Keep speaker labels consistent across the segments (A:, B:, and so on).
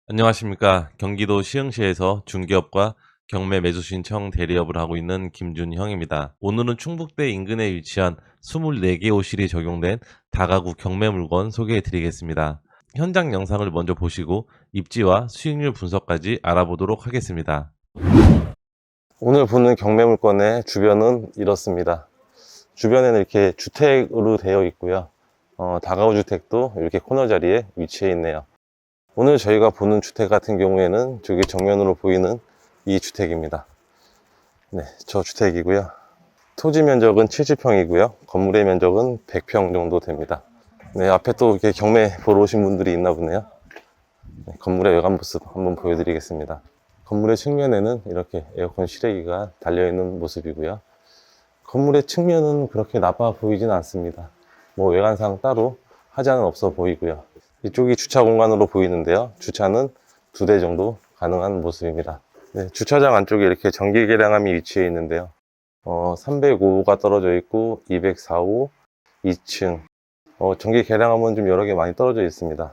A: 안녕하십니까. 경기도 시흥시에서 중개업과 경매 매수 신청 대리업을 하고 있는 김준형입니다. 오늘은 충북대 인근에 위치한 24개 호실이 적용된 다가구 경매 물건 소개해 드리겠습니다. 현장 영상을 먼저 보시고 입지와 수익률 분석까지 알아보도록 하겠습니다. 오늘 보는 경매 물건의 주변은 이렇습니다. 주변에는 이렇게 주택으로 되어 있고요. 다가구 주택도 이렇게 코너 자리에 위치해 있네요. 오늘 저희가 보는 주택 같은 경우에는 저기 정면으로 보이는 이 주택입니다. 네, 저 주택이고요. 토지 면적은 70평이고요. 건물의 면적은 100평 정도 됩니다. 네, 앞에 또 이렇게 경매 보러 오신 분들이 있나 보네요. 네, 건물의 외관 모습 한번 보여드리겠습니다. 건물의 측면에는 이렇게 에어컨 실외기가 달려있는 모습이고요. 건물의 측면은 그렇게 나빠 보이진 않습니다. 뭐 외관상 따로 하자는 없어 보이고요. 이쪽이 주차 공간으로 보이는데요. 주차는 2대 정도 가능한 모습입니다. 네, 주차장 안쪽에 이렇게 전기 계량함이 위치해 있는데요. 305호가 떨어져 있고 204호, 2층. 전기 계량함은 좀 여러 개 많이 떨어져 있습니다.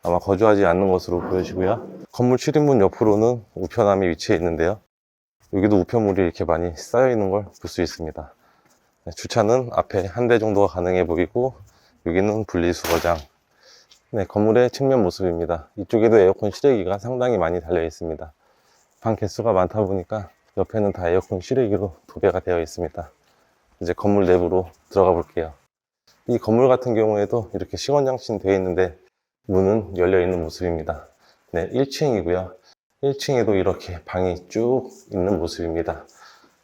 A: 아마 거주하지 않는 것으로 보여지고요. 건물 출입문 옆으로는 우편함이 위치해 있는데요. 여기도 우편물이 이렇게 많이 쌓여 있는 걸 볼 수 있습니다. 네, 주차는 앞에 한 대 정도가 가능해 보이고 여기는 분리수거장. 네, 건물의 측면 모습입니다. 이쪽에도 에어컨 실외기가 상당히 많이 달려 있습니다. 방 개수가 많다 보니까 옆에는 다 에어컨 실외기로 도배가 되어 있습니다. 이제 건물 내부로 들어가 볼게요. 이 건물 같은 경우에도 이렇게 시건장치는 되어 있는데 문은 열려 있는 모습입니다. 네, 1층이고요. 1층에도 이렇게 방이 쭉 있는 모습입니다.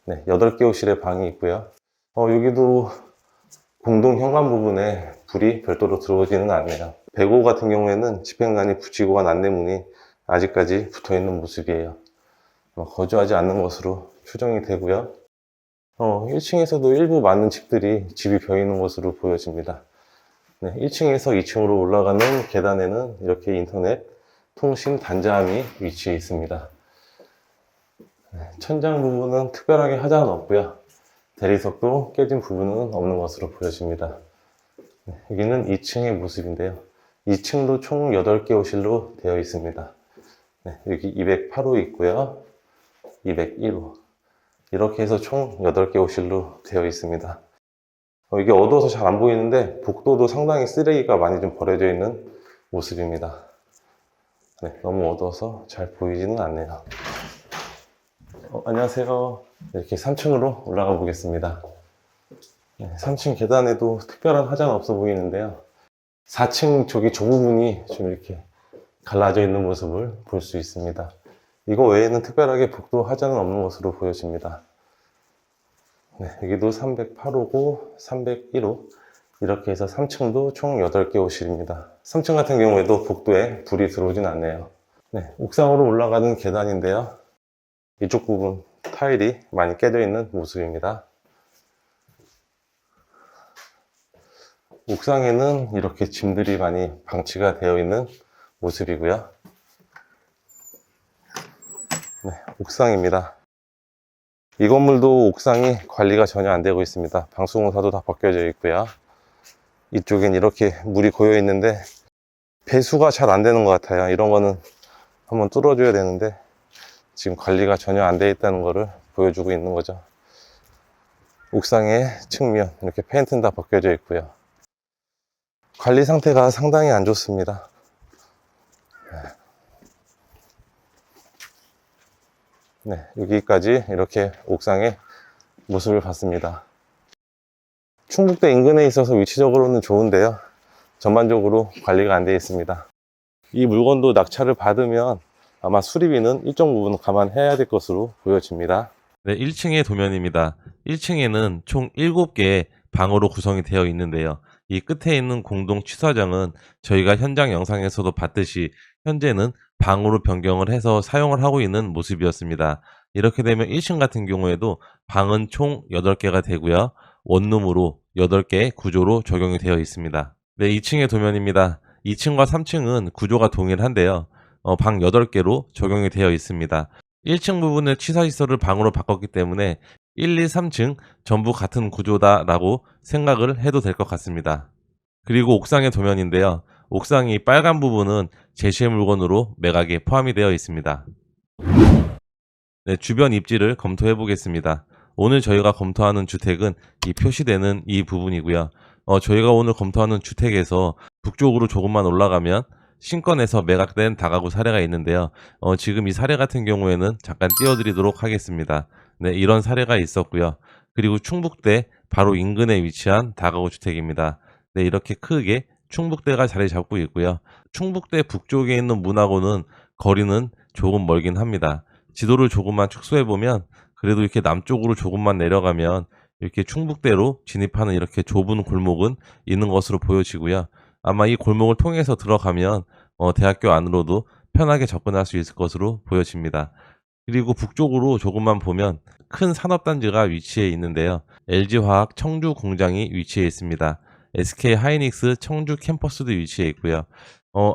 A: 네, 8개 호실의 방이 있고요. 여기도 공동 현관 부분에 불이 별도로 들어오지는 않네요. 105 같은 경우에는 집행관이 붙이고 간 안내문이 아직까지 붙어 있는 모습이에요. 거주하지 않는 것으로 추정이 되고요. 1층에서도 일부 많은 집들이 집이 비어 있는 것으로 보여집니다. 네, 1층에서 2층으로 올라가는 계단에는 이렇게 인터넷 통신 단자함이 위치해 있습니다. 네, 천장 부분은 특별하게 하자는 없고요. 대리석도 깨진 부분은 없는 것으로 보여집니다. 네, 여기는 2층의 모습인데요. 2층도 총 8개 호실로 되어 있습니다. 네, 여기 208호 있고요. 201호. 이렇게 해서 총 8개 호실로 되어 있습니다. 이게 어두워서 잘 안 보이는데 복도도 상당히 쓰레기가 많이 좀 버려져 있는 모습입니다. 네, 너무 어두워서 잘 보이지는 않네요. 안녕하세요. 이렇게 3층으로 올라가 보겠습니다. 네, 3층 계단에도 특별한 하자는 없어 보이는데요. 4층 저기 저 부분이 좀 이렇게 갈라져 있는 모습을 볼 수 있습니다. 이거 외에는 특별하게 복도 하자는 없는 것으로 보여집니다. 네, 여기도 308호고 301호 이렇게 해서 3층도 총 8개 호실입니다. 3층 같은 경우에도 복도에 불이 들어오진 않네요. 네, 옥상으로 올라가는 계단인데요. 이쪽 부분 타일이 많이 깨져 있는 모습입니다. 옥상에는 이렇게 짐들이 많이 방치가 되어 있는 모습이고요. 네, 옥상입니다. 이 건물도 옥상이 관리가 전혀 안 되고 있습니다. 방수공사도 다 벗겨져 있고요. 이쪽엔 이렇게 물이 고여 있는데 배수가 잘 안 되는 것 같아요. 이런 거는 한번 뚫어줘야 되는데 지금 관리가 전혀 안 되어 있다는 것을 보여주고 있는 거죠. 옥상의 측면 이렇게 페인트는 다 벗겨져 있고요. 관리 상태가 상당히 안 좋습니다. 네, 여기까지 이렇게 옥상의 모습을 봤습니다. 충북대 인근에 있어서 위치적으로는 좋은데요. 전반적으로 관리가 안 되어 있습니다. 이 물건도 낙찰을 받으면 아마 수리비는 일정 부분 감안해야 될 것으로 보여집니다. 네, 1층의 도면입니다. 1층에는 총 7개의 방으로 구성이 되어 있는데요. 이 끝에 있는 공동 취사장은 저희가 현장 영상에서도 봤듯이 현재는 방으로 변경을 해서 사용을 하고 있는 모습이었습니다. 이렇게 되면 1층 같은 경우에도 방은 총 8개가 되고요. 원룸으로 8개 구조로 적용이 되어 있습니다. 네, 2층의 도면입니다. 2층과 3층은 구조가 동일한데요. 방 8개로 적용이 되어 있습니다. 1층 부분의 취사시설을 방으로 바꿨기 때문에 1, 2, 3층 전부 같은 구조다라고 생각을 해도 될 것 같습니다. 그리고 옥상의 도면인데요. 옥상이 빨간 부분은 제시의 물건으로 매각에 포함이 되어 있습니다. 네, 주변 입지를 검토해 보겠습니다. 오늘 저희가 검토하는 주택은 이 표시되는 이 부분이고요. 저희가 오늘 검토하는 주택에서 북쪽으로 조금만 올라가면 신권에서 매각된 다가구 사례가 있는데요. 지금 이 사례 같은 경우에는 잠깐 띄워드리도록 하겠습니다. 네, 이런 사례가 있었고요. 그리고 충북대 바로 인근에 위치한 다가구 주택입니다. 네, 이렇게 크게 충북대가 자리 잡고 있고요. 충북대 북쪽에 있는 문하고는 거리는 조금 멀긴 합니다. 지도를 조금만 축소해 보면 그래도 이렇게 남쪽으로 조금만 내려가면 이렇게 충북대로 진입하는 이렇게 좁은 골목은 있는 것으로 보여지고요. 아마 이 골목을 통해서 들어가면 대학교 안으로도 편하게 접근할 수 있을 것으로 보여집니다. 그리고 북쪽으로 조금만 보면 큰 산업단지가 위치해 있는데요. LG화학 청주 공장이 위치해 있습니다. SK하이닉스 청주 캠퍼스도 위치해 있고요.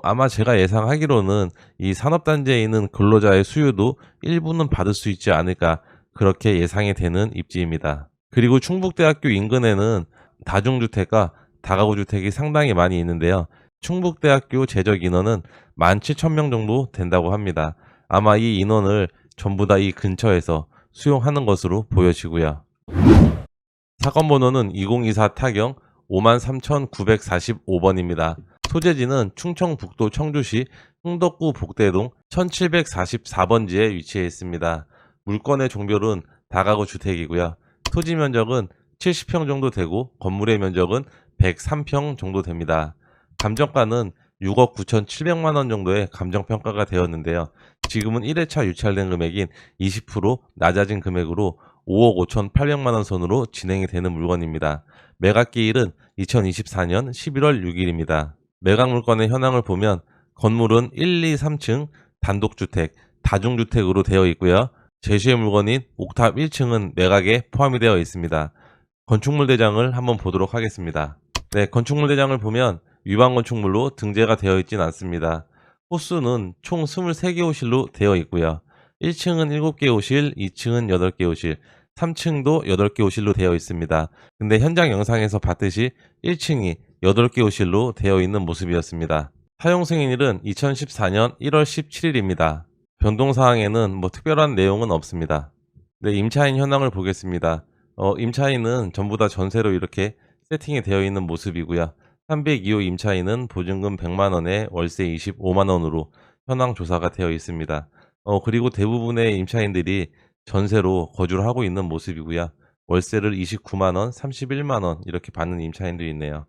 A: 아마 제가 예상하기로는 이 산업단지에 있는 근로자의 수요도 일부는 받을 수 있지 않을까 그렇게 예상이 되는 입지입니다. 그리고 충북대학교 인근에는 다중주택과 다가구 주택이 상당히 많이 있는데요. 충북대학교 재적 인원은 17,000명 정도 된다고 합니다. 아마 이 인원을 전부 다 이 근처에서 수용하는 것으로 보여지고요. 사건 번호는 2024 타경 53,945번입니다. 소재지는 충청북도 청주시 흥덕구 복대동 1744번지에 위치해 있습니다. 물건의 종별은 다가구 주택이고요. 토지 면적은 70평 정도 되고 건물의 면적은 103평 정도 됩니다. 감정가는 6억 9,700만 원 정도의 감정평가가 되었는데요. 지금은 1회차 유찰된 금액인 20% 낮아진 금액으로 5억 5,800만 원 선으로 진행이 되는 물건입니다. 매각 기일은 2024년 11월 6일입니다. 매각 물건의 현황을 보면 건물은 1, 2, 3층 단독주택, 다중주택으로 되어 있고요. 제시의 물건인 옥탑 1층은 매각에 포함이 되어 있습니다. 건축물 대장을 한번 보도록 하겠습니다. 네, 건축물 대장을 보면 위반 건축물로 등재가 되어 있진 않습니다. 호수는 총 23개 호실로 되어 있고요. 1층은 7개 호실, 2층은 8개 호실, 3층도 8개 호실로 되어 있습니다. 근데 현장 영상에서 봤듯이 1층이 8개 호실로 되어 있는 모습이었습니다. 사용 승인일은 2014년 1월 17일입니다. 변동사항에는 특별한 내용은 없습니다. 네, 임차인 현황을 보겠습니다. 임차인은 전부 다 전세로 이렇게 세팅이 되어 있는 모습이고요. 302호 임차인은 보증금 100만원에 월세 25만원으로 현황 조사가 되어 있습니다. 그리고 대부분의 임차인들이 전세로 거주를 하고 있는 모습이고요. 월세를 29만원, 31만원 이렇게 받는 임차인도 있네요.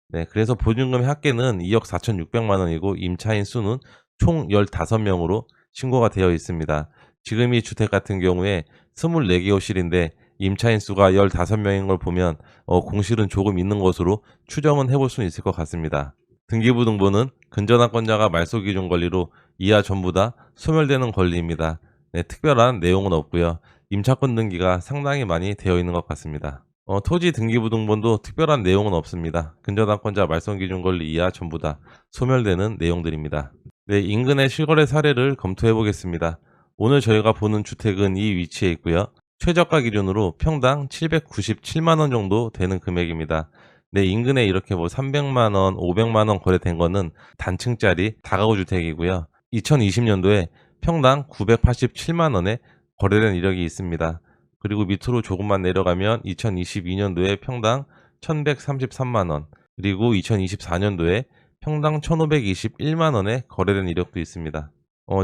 A: 네, 그래서 보증금의 합계는 2억 4,600만원이고 임차인 수는 총 15명으로 신고가 되어 있습니다. 지금 이 주택 같은 경우에 24개 호실인데 임차인 수가 15명인 걸 보면 공실은 조금 있는 것으로 추정은 해볼 수 있을 것 같습니다. 등기부등본은 근저당권자가 말소기준 권리로 이하 전부 다 소멸되는 권리입니다. 네, 특별한 내용은 없고요. 임차권 등기가 상당히 많이 되어 있는 것 같습니다. 토지 등기부등본도 특별한 내용은 없습니다. 근저당권자 말소기준 권리 이하 전부 다 소멸되는 내용들입니다. 네, 인근의 실거래 사례를 검토해 보겠습니다. 오늘 저희가 보는 주택은 이 위치에 있고요. 최저가 기준으로 평당 797만원 정도 되는 금액입니다. 네, 인근에 이렇게 300만원, 500만원 거래된 거는 단층짜리 다가구 주택이고요. 2020년도에 평당 987만원에 거래된 이력이 있습니다. 그리고 밑으로 조금만 내려가면 2022년도에 평당 1133만원, 그리고 2024년도에 평당 1521만원에 거래된 이력도 있습니다.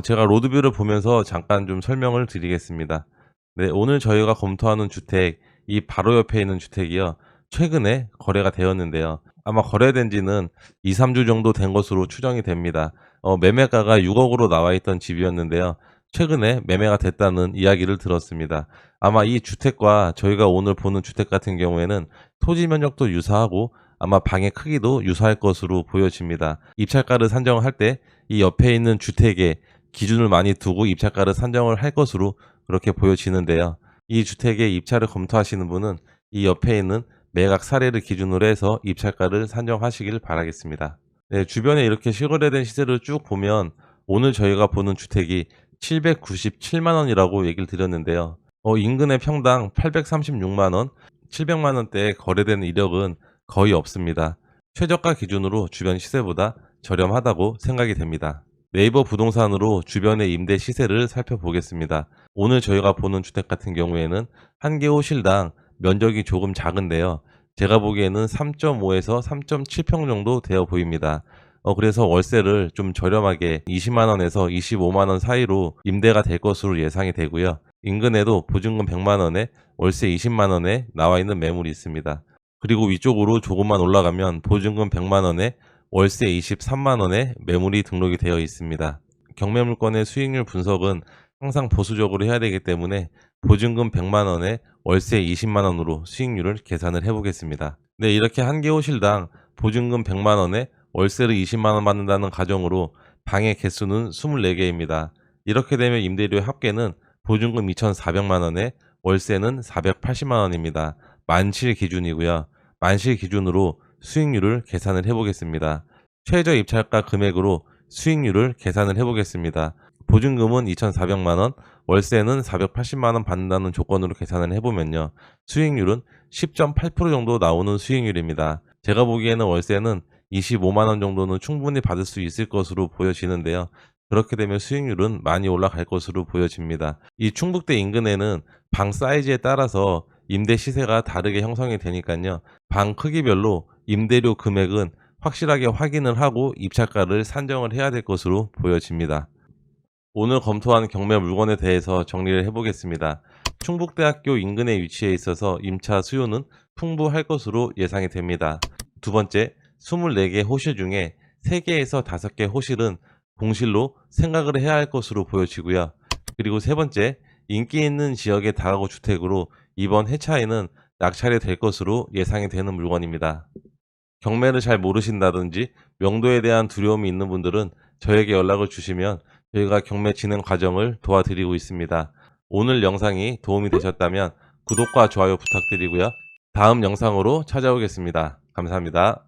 A: 제가 로드뷰를 보면서 잠깐 좀 설명을 드리겠습니다. 네, 오늘 저희가 검토하는 주택, 이 바로 옆에 있는 주택이요. 최근에 거래가 되었는데요. 아마 거래된 지는 2, 3주 정도 된 것으로 추정이 됩니다. 매매가가 6억으로 나와 있던 집이었는데요. 최근에 매매가 됐다는 이야기를 들었습니다. 아마 이 주택과 저희가 오늘 보는 주택 같은 경우에는 토지 면적도 유사하고 아마 방의 크기도 유사할 것으로 보여집니다. 입찰가를 산정할 때 이 옆에 있는 주택에 기준을 많이 두고 입찰가를 산정을 할 것으로 그렇게 보여지는데요. 이 주택의 입찰을 검토하시는 분은 이 옆에 있는 매각 사례를 기준으로 해서 입찰가를 산정하시길 바라겠습니다. 네, 주변에 이렇게 실거래된 시세를 쭉 보면 오늘 저희가 보는 주택이 797만원이라고 얘기를 드렸는데요. 인근의 평당 836만원, 700만원대에 거래되는 이력은 거의 없습니다. 최저가 기준으로 주변 시세보다 저렴하다고 생각이 됩니다. 네이버 부동산으로 주변의 임대 시세를 살펴보겠습니다. 오늘 저희가 보는 주택 같은 경우에는 한 개 호실당 면적이 조금 작은데요. 제가 보기에는 3.5에서 3.7평 정도 되어 보입니다. 그래서 월세를 좀 저렴하게 20만 원에서 25만 원 사이로 임대가 될 것으로 예상이 되고요. 인근에도 보증금 100만 원에 월세 20만 원에 나와 있는 매물이 있습니다. 그리고 위쪽으로 조금만 올라가면 보증금 100만 원에 월세 23만 원에 매물이 등록이 되어 있습니다. 경매 물건의 수익률 분석은 항상 보수적으로 해야 되기 때문에 보증금 100만 원에 월세 20만 원으로 수익률을 계산을 해보겠습니다. 네, 이렇게 한 개 호실당 보증금 100만 원에 월세를 20만 원 받는다는 가정으로 방의 개수는 24개입니다. 이렇게 되면 임대료의 합계는 보증금 2,400만 원에 월세는 480만 원입니다. 만실 기준이고요. 만실 기준으로 수익률을 계산을 해보겠습니다. 최저 입찰가 금액으로 수익률을 계산을 해보겠습니다. 보증금은 2,400만 원, 월세는 480만 원 받는다는 조건으로 계산을 해보면요. 수익률은 10.8% 정도 나오는 수익률입니다. 제가 보기에는 월세는 25만 원 정도는 충분히 받을 수 있을 것으로 보여지는데요. 그렇게 되면 수익률은 많이 올라갈 것으로 보여집니다. 이 충북대 인근에는 방 사이즈에 따라서 임대 시세가 다르게 형성이 되니까요. 방 크기별로 임대료 금액은 확실하게 확인을 하고 입찰가를 산정을 해야 될 것으로 보여집니다. 오늘 검토한 경매 물건에 대해서 정리를 해보겠습니다. 충북대학교 인근에 위치해 있어서 임차 수요는 풍부할 것으로 예상이 됩니다. 두 번째, 24개 호실 중에 3개에서 5개 호실은 공실로 생각을 해야 할 것으로 보여지고요. 그리고 세 번째, 인기 있는 지역의 다가구 주택으로 이번 해차에는 낙찰이 될 것으로 예상이 되는 물건입니다. 경매를 잘 모르신다든지 명도에 대한 두려움이 있는 분들은 저에게 연락을 주시면 저희가 경매 진행 과정을 도와드리고 있습니다. 오늘 영상이 도움이 되셨다면 구독과 좋아요 부탁드리고요. 다음 영상으로 찾아오겠습니다. 감사합니다.